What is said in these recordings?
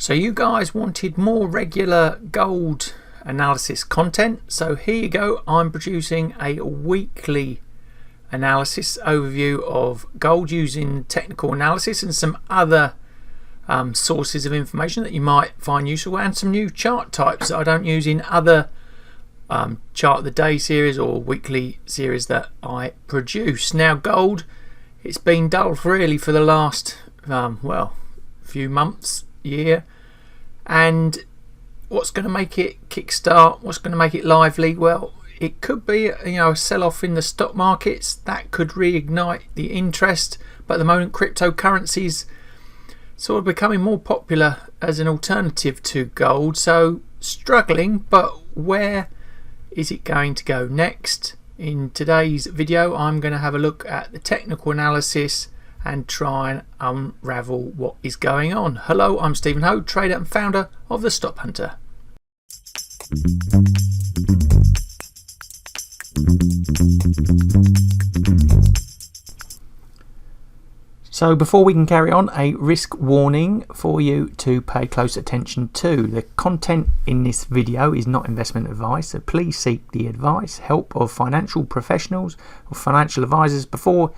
So you guys wanted more regular gold analysis content, so here you go. I'm producing a weekly analysis overview of gold using technical analysis and some other sources of information that you might find useful, and some new chart types that I don't use in other chart of the day series or weekly series that I produce. Now gold, it's been dull really for the last well, few months, year, and what's going to make it kickstart, what's going to make it lively? Well, it could be a sell-off in the stock markets that could reignite the interest, but at the moment cryptocurrencies sort of becoming more popular as an alternative to gold, so struggling. But where is it going to go next? In today's video I'm going to have a look at the technical analysis and try and unravel what is going on. Hello, I'm Stephen Ho, trader and founder of TheStopHunter. So before we can carry on, a risk warning for you to pay close attention to. The content in this video is not investment advice, so please seek the advice, help of financial professionals or financial advisors before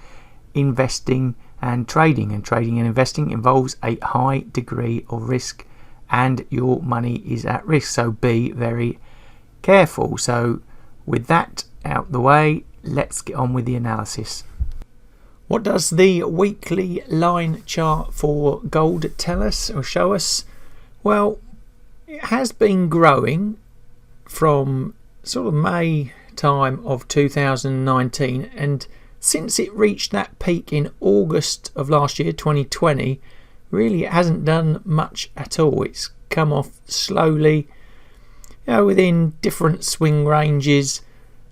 investing and trading. And trading and investing involves a high degree of risk and your money is at risk, so be very careful. So with that out the way, let's get on with the analysis. What does the weekly line chart for gold tell us or show us? Well, it has been growing from sort of May time of 2019, and since it reached that peak in August of last year, 2020, really it hasn't done much at all. It's come off slowly, within different swing ranges,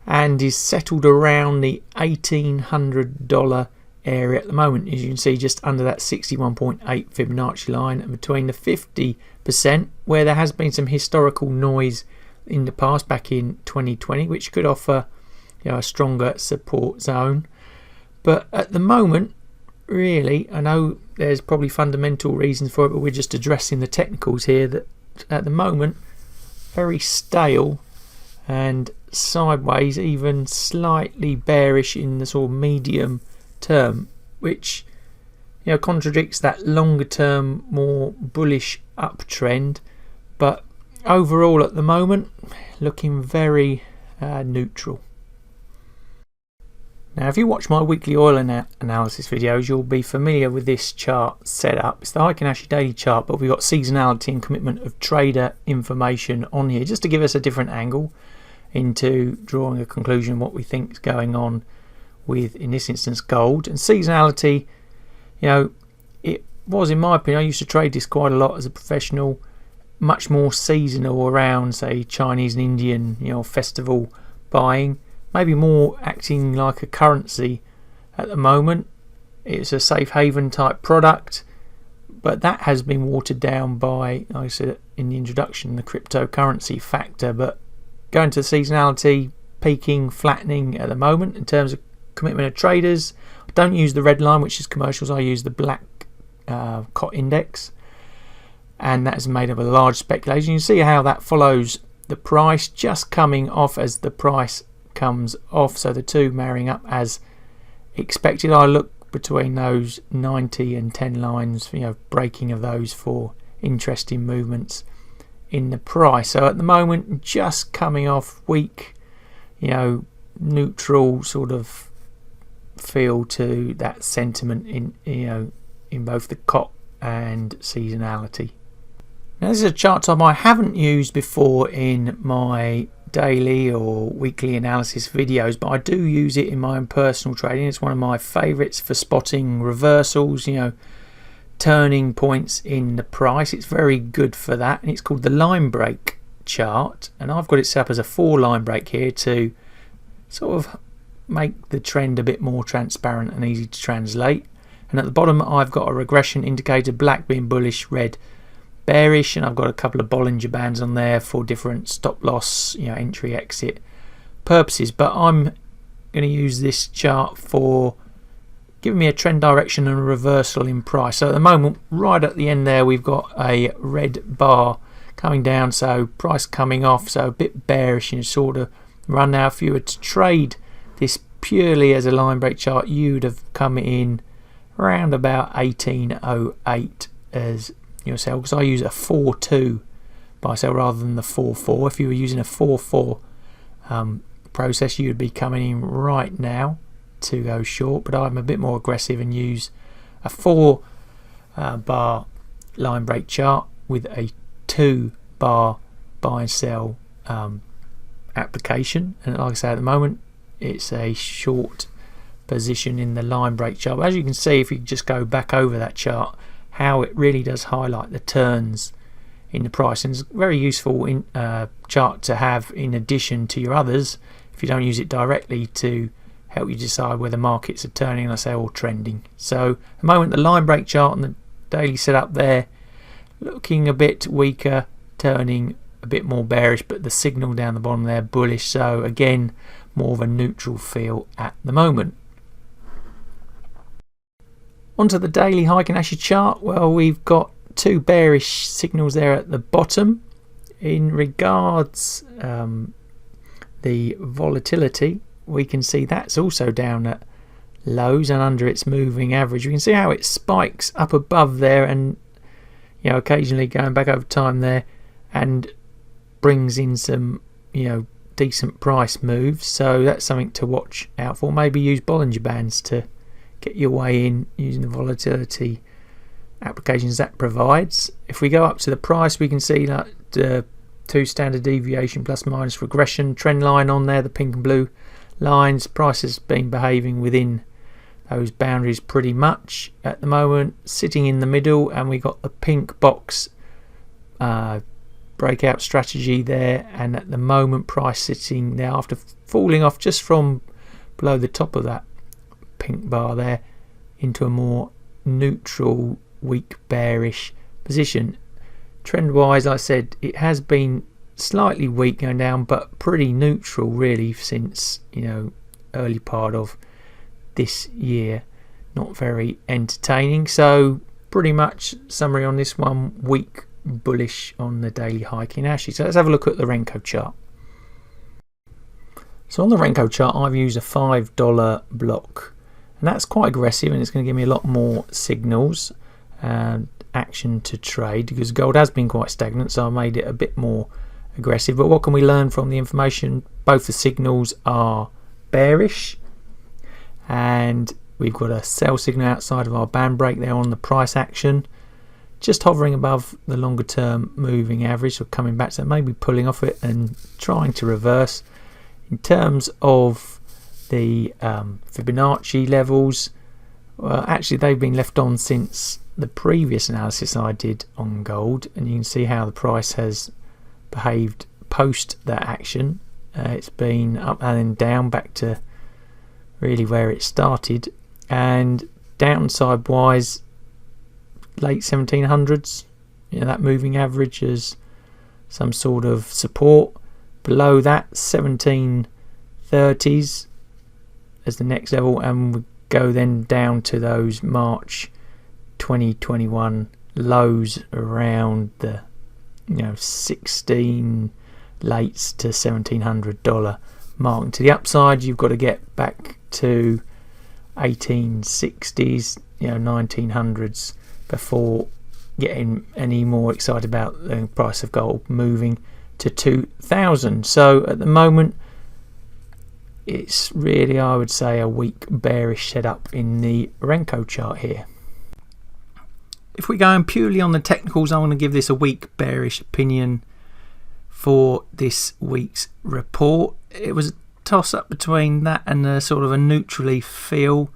and is settled around the $1,800 area at the moment. As you can see, just under that 61.8 Fibonacci line, and between the 50%, where there has been some historical noise in the past back in 2020, which could offer a stronger support zone. But at the moment, really, I know there's probably fundamental reasons for it, but we're just addressing the technicals here, that at the moment very stale and sideways, even slightly bearish in the sort of medium term, which contradicts that longer term more bullish uptrend. But overall at the moment looking very neutral. Now if you watch my weekly oil analysis videos, you'll be familiar with this chart setup. It's the Heikin Ashi daily chart, but we've got seasonality and commitment of trader information on here just to give us a different angle into drawing a conclusion what we think is going on with, in this instance, gold. And seasonality, it was, in my opinion, I used to trade this quite a lot as a professional, much more seasonal around, say, Chinese and Indian festival buying, maybe more acting like a currency at the moment. It's a safe haven type product, but that has been watered down by, like I said in the introduction, the cryptocurrency factor. But going to the seasonality, peaking, flattening at the moment in terms of commitment of traders. I don't use the red line, which is commercials. I use the black COT index, and that is made up of large speculation. You see how that follows the price just coming off as the price comes off, so the two marrying up as expected. I look between those 90 and 10 lines, breaking of those for interesting movements in the price. So at the moment just coming off weak, neutral sort of feel to that sentiment in both the COT and seasonality. Now this is a chart type I haven't used before in my daily or weekly analysis videos, but I do use it in my own personal trading. It's one of my favorites for spotting reversals, turning points in the price. It's very good for that, and it's called the line break chart, and I've got it set up as a 4 line break here to sort of make the trend a bit more transparent and easy to translate. And at the bottom I've got a regression indicator, black being bullish, red bearish, and I've got a couple of Bollinger Bands on there for different stop loss, entry exit purposes. But I'm going to use this chart for giving me a trend direction and a reversal in price. So at the moment, right at the end there, we've got a red bar coming down, so price coming off, so a bit bearish in sort of run. Now if you were to trade this purely as a line break chart, you'd have come in around about 1808 as your sell, because I use a 4-2 buy sell rather than the 4-4. If you were using a 4-4 process, you would be coming in right now to go short, but I'm a bit more aggressive and use a 4 bar line break chart with a 2 bar buy and sell application. And like I say, at the moment it's a short position in the line break chart, but as you can see, if you just go back over that chart, how it really does highlight the turns in the price, and it's a very useful chart to have in addition to your others if you don't use it directly, to help you decide whether markets are turning, let's say, or trending. So at the moment, the line break chart and the daily setup there looking a bit weaker, turning a bit more bearish, but the signal down the bottom there bullish, so again more of a neutral feel at the moment. Onto the daily Heikin Ashi chart. Well, we've got two bearish signals there at the bottom. In regards the volatility, we can see that's also down at lows and under its moving average. We can see how it spikes up above there, and occasionally going back over time there, and brings in some decent price moves. So that's something to watch out for. Maybe use Bollinger Bands to get your way in using the volatility applications that provides. If we go up to the price, we can see that the 2 standard deviation plus minus regression trend line on there, the pink and blue lines. Price has been behaving within those boundaries pretty much at the moment, sitting in the middle, and we got the pink box breakout strategy there, and at the moment price sitting there after falling off just from below the top of that pink bar there into a more neutral weak bearish position. Trend wise, I said it has been slightly weak going down, but pretty neutral really since early part of this year. Not very entertaining. So pretty much summary on this one, weak bullish on the daily Heikin Ashi. So let's have a look at the Renko chart. So on the Renko chart, I've used a $5 block, and that's quite aggressive, and it's going to give me a lot more signals and action to trade, because gold has been quite stagnant, so I made it a bit more aggressive. But what can we learn from the information? Both the signals are bearish, and we've got a sell signal outside of our band break there on the price action, just hovering above the longer term moving average, so coming back, so maybe pulling off it and trying to reverse. In terms of the Fibonacci levels, well, actually they've been left on since the previous analysis I did on gold, and you can see how the price has behaved post that action. It's been up and then down back to really where it started, and downside wise late 1700s, that moving average as some sort of support. Below that 1730s as the next level, and we go then down to those March 2021 lows around the 16 lates to $1,700 mark. And to the upside, you've got to get back to 1860s, 1900s before getting any more excited about the price of gold moving to 2000. So at the moment, it's really, I would say, a weak bearish setup in the Renko chart here. If we're going purely on the technicals, I want to give this a weak bearish opinion for this week's report. It was a toss up between that and a sort of a neutrally feel.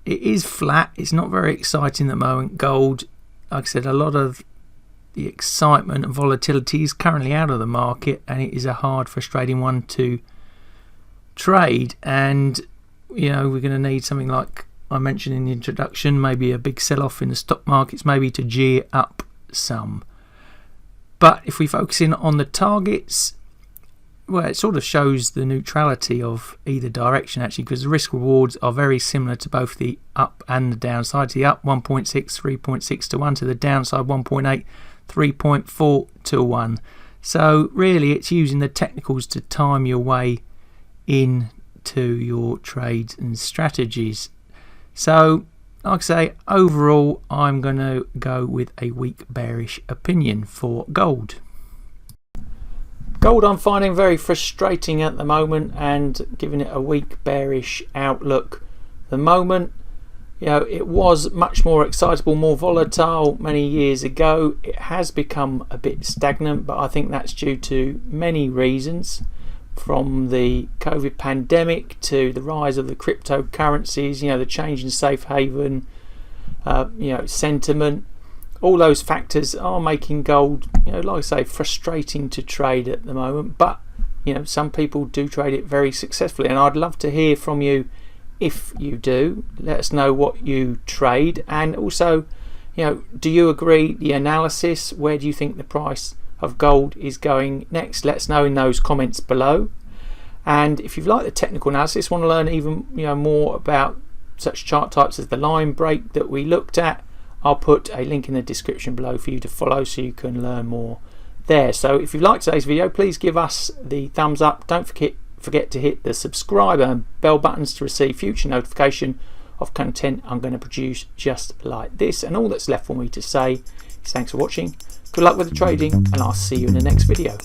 It is flat, it's not very exciting at the moment. Gold, like I said, a lot of the excitement and volatility is currently out of the market, and it is a hard, frustrating one to trade. And we're going to need something like I mentioned in the introduction, maybe a big sell-off in the stock markets, maybe to gear up some. But if we focus in on the targets, well, it sort of shows the neutrality of either direction actually, because the risk rewards are very similar to both the up and the downside. To the up 1.6, 3.6 to 1, to the downside 1.8, 3.4 to 1. So really it's using the technicals to time your way into your trades and strategies. So like I say, overall I'm going to go with a weak bearish opinion for gold. Gold I'm finding very frustrating at the moment and giving it a weak bearish outlook. At the moment, it was much more excitable, more volatile many years ago. It has become a bit stagnant, but I think that's due to many reasons, from the COVID pandemic to the rise of the cryptocurrencies, the change in safe haven, sentiment. All those factors are making gold, like I say, frustrating to trade at the moment. But some people do trade it very successfully, and I'd love to hear from you if you do. Let us know what you trade, and also, do you agree the analysis? Where do you think the price of gold is going next? Let us know in those comments below. And if you've liked the technical analysis, want to learn even more about such chart types as the line break that we looked at, I'll put a link in the description below for you to follow so you can learn more there. So if you've liked today's video, please give us the thumbs up. Don't forget to hit the subscribe and bell buttons to receive future notification of content I'm going to produce just like this. And all that's left for me to say is thanks for watching, good luck with the trading, and I'll see you in the next video.